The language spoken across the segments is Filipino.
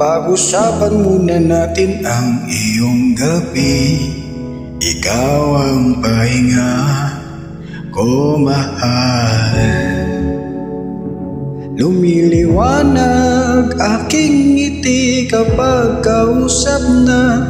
Pag-usapan muna natin ang iyong gabi. Ikaw ang pahinga ko, mahal. Lumiliwanag aking ngiti kapag kausap na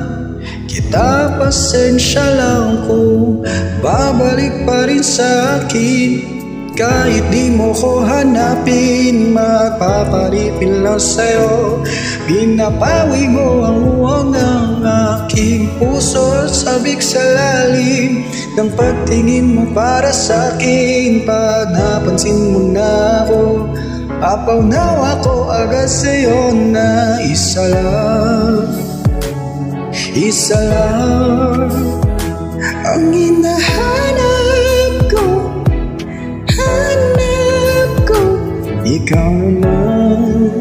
kita. Pasensya lang kung babalik pa rin sa akin. Kahit di mo ko hanapin, magpapalipin lang sa'yo. Pinapawi mo ang uwang ng aking puso, sabik sa lalim ng pagtingin mo para sa'kin. Pag napansin mo na ako, papaunawa ko agad sa'yo na isa lang ang hinahanap ko. Ikaw naman,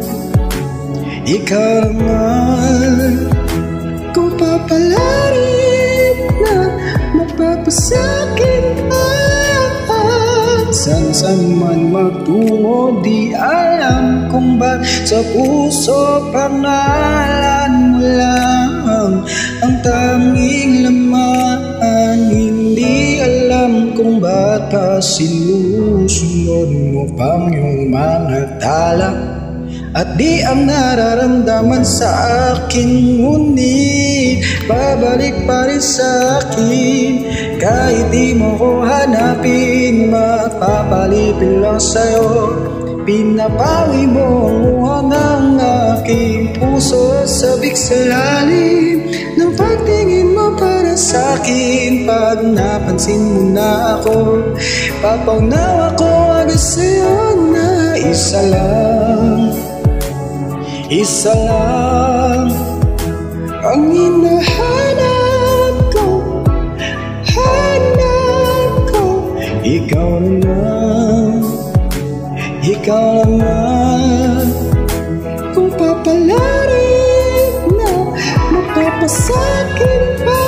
kung papalarin na mapapasakin pa. Saan man magtungo, di alam kung ba't sa puso pangalan mo lang ang tanging laman. Hindi alam kung ba't pa sinusunod mo pang yung mga tala at di ang nararamdaman sa akin. Ngunit babalik pa rin sa akin. Kahit di mo ko hanapin, magpapalipin lang sa'yo. Pinapawi mo ang uwang ng aking puso, sabik sa lalim ng pagtingin mo para sa'kin. Pag napansin mo na ako, papaunawa ko agad sa'yo na isa lang ang hinahanap ko. Ikaw naman, kung papalarin na mapapasakin pa.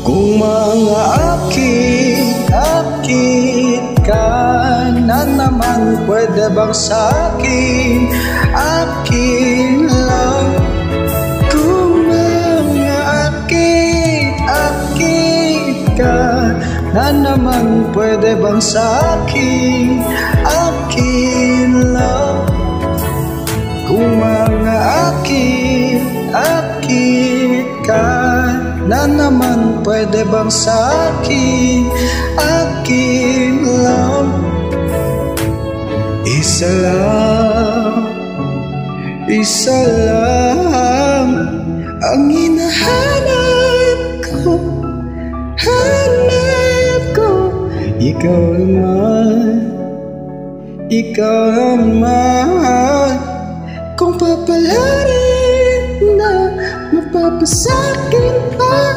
Kung mga akit ka na naman, pwede bang sa'kin akin lang? Kung mga akit ka na naman, pwede bang sa'kin akin lang? Kung mga akit ka na naman, pwede bang sa'kin akin lang? Isa lang ang hinahanap ko. Ikaw naman, kung papalarin na mapapasakin pa.